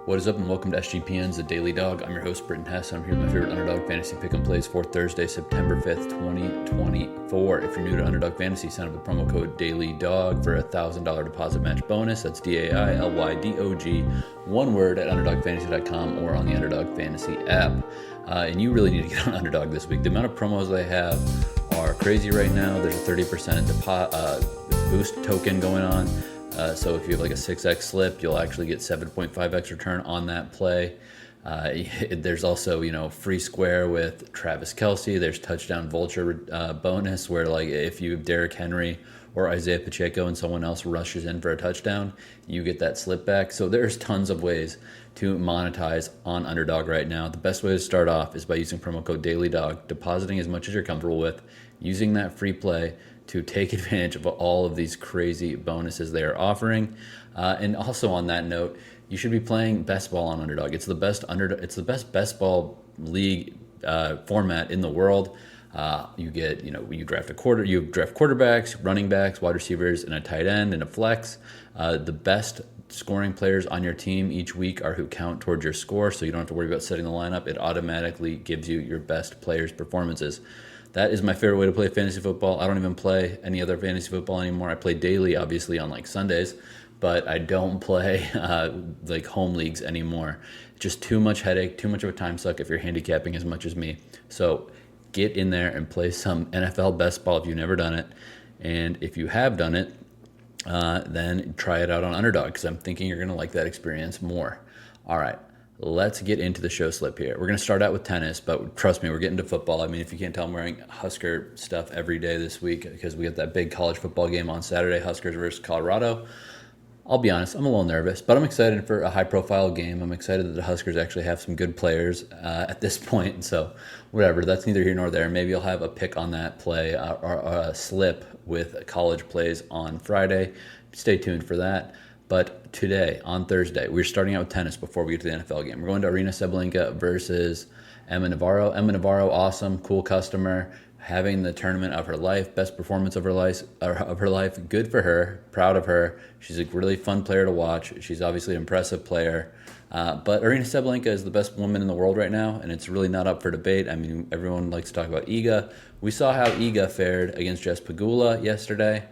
What is up, and welcome to SGPN's The Daily Dog. I'm your host, Britton Hess. I'm here with my favorite Underdog Fantasy Pick and Plays for Thursday, September 5th, 2024. If you're new to Underdog Fantasy, sign up with promo code DAILYDOG for a $1,000 deposit match bonus. That's DAILYDOG, one word, at UnderdogFantasy.com or on the Underdog Fantasy app. And you really need to get on Underdog this week. The amount of promos they have are crazy right now. There's a 30% boost token going on. So if you have like a 6x slip, you'll actually get 7.5x return on that play. There's also, free square with Travis KELCE. There's touchdown vulture bonus where, like, if you have Derrick Henry or Isaiah Pacheco and someone else rushes in for a touchdown, you get that slip back. So there's tons of ways to monetize on Underdog right now. The best way to start off is by using promo code DAILYDOG, depositing as much as you're comfortable with, using that free play to take advantage of all of these crazy bonuses they are offering. And also on that note, you should be playing best ball on Underdog. It's the best best ball league format in the world. You get, you draft quarterbacks, running backs, wide receivers, and a tight end and a flex. The best scoring players on your team each week are who count towards your score, so you don't have to worry about setting the lineup. It automatically gives you your best players' performances. That is my favorite way to play fantasy football. I don't even play any other fantasy football anymore. I play daily, obviously, on like Sundays, but I don't play like home leagues anymore. Just too much headache, too much of a time suck if you're handicapping as much as me. So get in there and play some NFL best ball if you've never done it. And if you have done it, then try it out on Underdog, because I'm thinking you're going to like that experience more. All right. Let's get into the show slip here. We're going to start out with tennis, but trust me, we're getting to football. I mean, if you can't tell, I'm wearing Husker stuff every day this week because we have that big college football game on Saturday, Huskers versus Colorado. I'll be honest, I'm a little nervous, but I'm excited for a high-profile game. I'm excited that the Huskers actually have some good players at this point. So whatever, that's neither here nor there. Maybe I'll have a pick on that play or a slip with college plays on Friday. Stay tuned for that. But today, on Thursday, we're starting out with tennis before we get to the NFL game. We're going to Aryna Sabalenka versus Emma Navarro. Emma Navarro, awesome, cool customer, having the tournament of her life, best performance of her life. Good for her, proud of her. She's a really fun player to watch. She's obviously an impressive player. But Aryna Sabalenka is the best woman in the world right now, and it's really not up for debate. I mean, everyone likes to talk about Iga. We saw how Iga fared against Jess Pegula yesterday.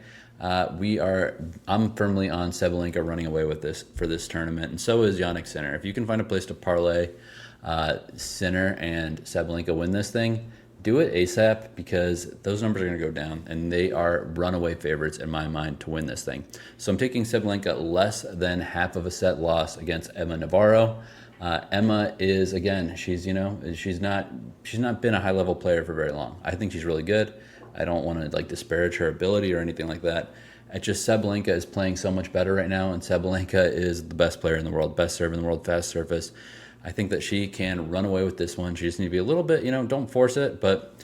I'm firmly on Sabalenka running away with this for this tournament, and so is Jannik Sinner. If you can find a place to parlay Sinner and Sabalenka win this thing, do it ASAP, because those numbers are going to go down, and they are runaway favorites in my mind to win this thing. So I'm taking Sabalenka less than half of a set loss against Emma Navarro. Emma is, again, she's not been a high level player for very long. I think she's really good. I don't want to disparage her ability or anything like that. It's just Sabalenka is playing so much better right now, and Sabalenka is the best player in the world, best serve in the world, fast surface. I think that she can run away with this one. She just needs to be a little bit, don't force it, but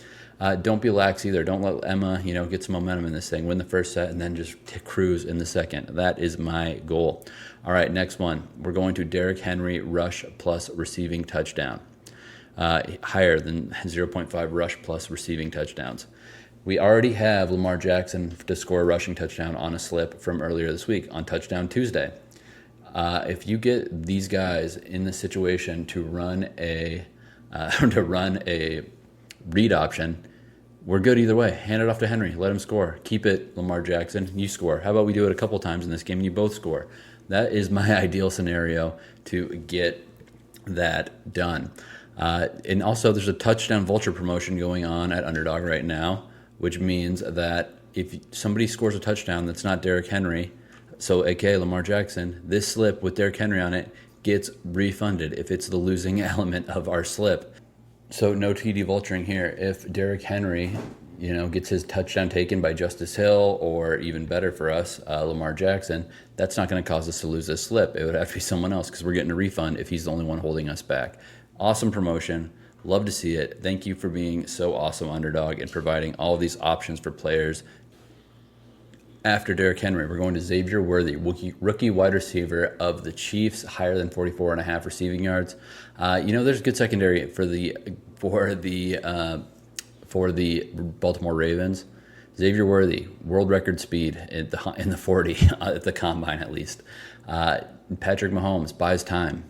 don't be lax either. Don't let Emma, get some momentum in this thing. Win the first set and then just cruise in the second. That is my goal. All right, next one. We're going to Derrick Henry rush plus receiving touchdown. Higher than 0.5 rush plus receiving touchdowns. We already have Lamar Jackson to score a rushing touchdown on a slip from earlier this week on Touchdown Tuesday. If you get these guys in the situation to run a read option, we're good either way. Hand it off to Henry. Let him score. Keep it, Lamar Jackson. You score. How about we do it a couple times in this game and you both score? That is my ideal scenario to get that done. And also, there's a touchdown vulture promotion going on at Underdog right now, which means that if somebody scores a touchdown that's not Derrick Henry, so aka Lamar Jackson, this slip with Derrick Henry on it gets refunded if it's the losing element of our slip. So no TD vulturing here. If Derrick Henry, gets his touchdown taken by Justice Hill, or even better for us, Lamar Jackson, that's not going to cause us to lose this slip. It would have to be someone else, because we're getting a refund if he's the only one holding us back. Awesome promotion. Love to see it. Thank you for being so awesome, Underdog, and providing all of these options for players. After Derrick Henry, we're going to Xavier Worthy, rookie wide receiver of the Chiefs, higher than 44.5 receiving yards. There's good secondary for the Baltimore Ravens. Xavier Worthy, world record speed in the 40 at the combine at least. Patrick Mahomes buys time.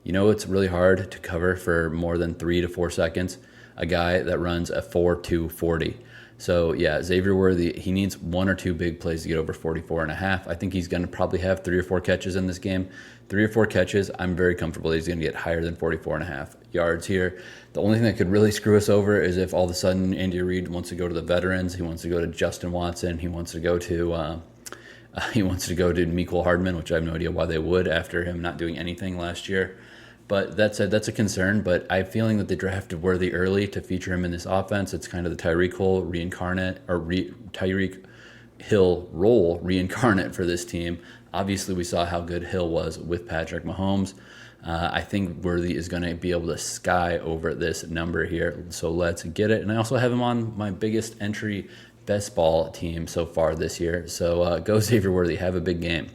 You know, it's really hard to cover for more than 3 to 4 seconds. A guy that runs a 4.240. So yeah, Xavier Worthy, he needs 1 or 2 big plays to get over 44.5. I think he's going to probably have 3 or 4 catches in this game. 3 or 4 catches, I'm very comfortable that he's going to get higher than 44.5 yards here. The only thing that could really screw us over is if all of a sudden Andy Reid wants to go to the veterans. He wants to go to Justin Watson. He wants to go to Mecole Hardman, which I have no idea why they would after him not doing anything last year. But that's a concern. But I'm feeling that they drafted Worthy early to feature him in this offense. It's kind of the Tyreek Hill role reincarnate for this team. Obviously, we saw how good Hill was with Patrick Mahomes. I think Worthy is going to be able to sky over this number here. So let's get it. And I also have him on my biggest entry best ball team so far this year. So go Xavier Worthy. Have a big game.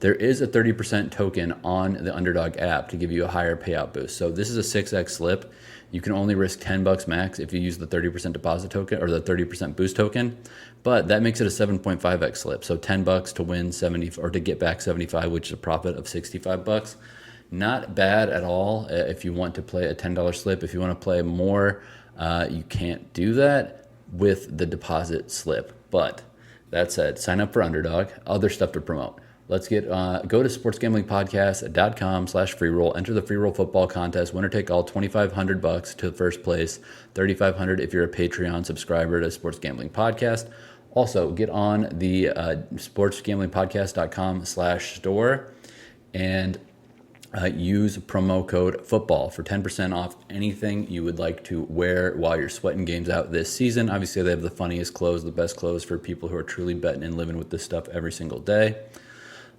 There is a 30% token on the Underdog app to give you a higher payout boost. So this is a 6x slip. You can only risk $10 max if you use the 30% deposit token or the 30% boost token, but that makes it a 7.5x slip. So $10 to win 70 or to get back 75, which is a profit of $65. Not bad at all if you want to play a $10 slip. If you want to play more, you can't do that with the deposit slip. But that said, sign up for Underdog. Other stuff to promote. Let's go to sportsgamblingpodcast.com/free roll. Enter the free roll football contest. Winner take all, $2,500 to first place, $3,500 if you're a Patreon subscriber to Sports Gambling Podcast. Also, get on the sportsgamblingpodcast.com/store and use promo code football for 10% off anything you would like to wear while you're sweating games out this season. Obviously, they have the funniest clothes, the best clothes for people who are truly betting and living with this stuff every single day.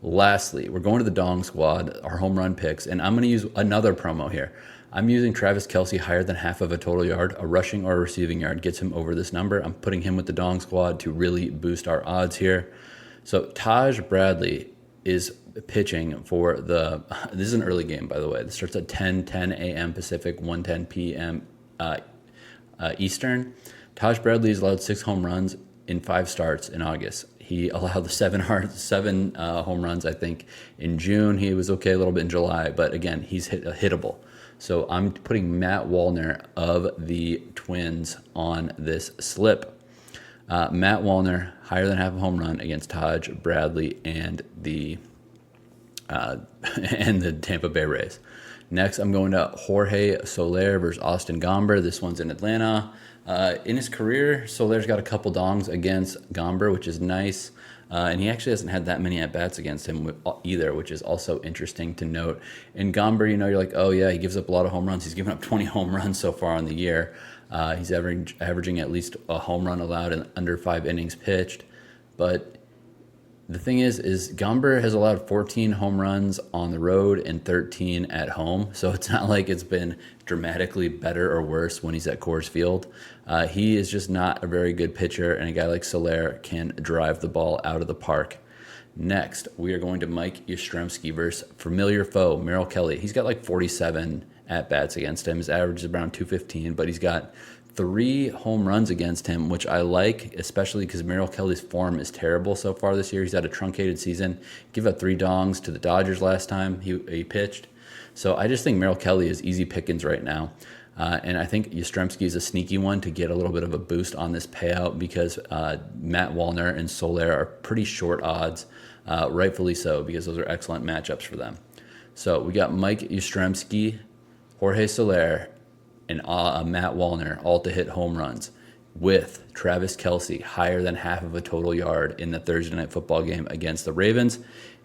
Lastly, we're going to the Dong Squad, our home run picks, and I'm going to use another promo here. I'm using Travis Kelce higher than half of a total yard. A rushing or a receiving yard gets him over this number. I'm putting him with the Dong Squad to really boost our odds here. So Taj Bradley is pitching for this is an early game, by the way. This starts at 10 a.m. Pacific, 1:10 p.m. Eastern. Taj Bradley has allowed 6 home runs in 5 starts in August. He allowed 7 home runs, I think, in June. He was okay a little bit in July, but again, he's hittable. So I'm putting Matt Wallner of the Twins on this slip. Matt Wallner, higher than half a home run against Taj Bradley and the Tampa Bay Rays. Next, I'm going to Jorge Soler versus Austin Gomber. This one's in Atlanta. In his career, Soler's got a couple dongs against Gomber, which is nice. And he actually hasn't had that many at-bats against him either, which is also interesting to note. In Gomber, you're like, oh yeah, he gives up a lot of home runs. He's given up 20 home runs so far on the year. He's averaging at least a home run allowed in under 5 innings pitched. But the thing is Gomber has allowed 14 home runs on the road and 13 at home. So it's not like it's been dramatically better or worse when he's at Coors Field. He is just not a very good pitcher, and a guy like Soler can drive the ball out of the park. Next, we are going to Mike Yastrzemski versus familiar foe, Merrill Kelly. He's got like 47 at-bats against him. His average is around 215, but he's got 3 home runs against him, which I like, especially because Merrill Kelly's form is terrible so far this year. He's had a truncated season. Give up 3 dongs to the Dodgers last time he pitched. So I just think Merrill Kelly is easy pickings right now. And I think Yastrzemski is a sneaky one to get a little bit of a boost on this payout because Matt Wallner and Soler are pretty short odds, rightfully so, because those are excellent matchups for them. So we got Mike Yastrzemski, Jorge Soler, and Matt Wallner all to hit home runs with Travis Kelce higher than half of a total yard in the Thursday night football game against the Ravens.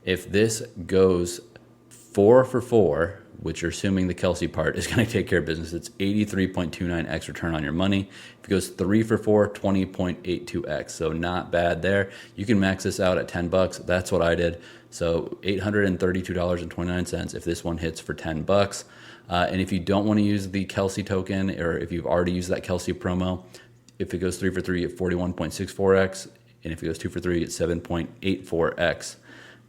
If this goes 4 for 4, which you're assuming the Kelce part is going to take care of business, it's 83.29x return on your money. If it goes 3 for 4, 20.82x. So not bad there. You can max this out at $10. That's what I did. So $832.29 if this one hits for $10. And if you don't want to use the Kelce token, or if you've already used that Kelce promo, if it goes 3 for 3 at 41.64x, and if it goes 2 for 3 at 7.84x.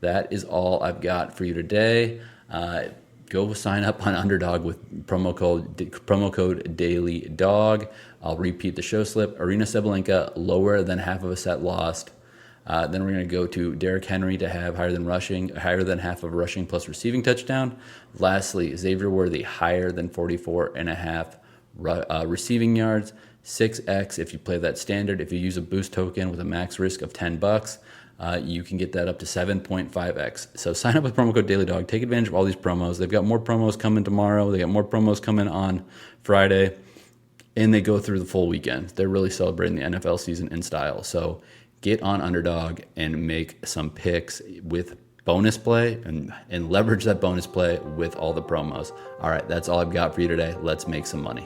That is all I've got for you today. Go sign up on Underdog with promo code DailyDog. I'll repeat the show slip. Aryna Sabalenka, lower than half of a set lost. Then we're going to go to Derrick Henry to have higher than half of rushing plus receiving touchdown. Lastly, Xavier Worthy higher than 44.5 receiving yards. 6x if you play that standard. If you use a boost token with a max risk of $10, you can get that up to 7.5x. So sign up with promo code DailyDog. Take advantage of all these promos. They've got more promos coming tomorrow. They got more promos coming on Friday. And they go through the full weekend. They're really celebrating the NFL season in style. So get on Underdog and make some picks with bonus play and leverage that bonus play with all the promos. All right, that's all I've got for you today. Let's make some money.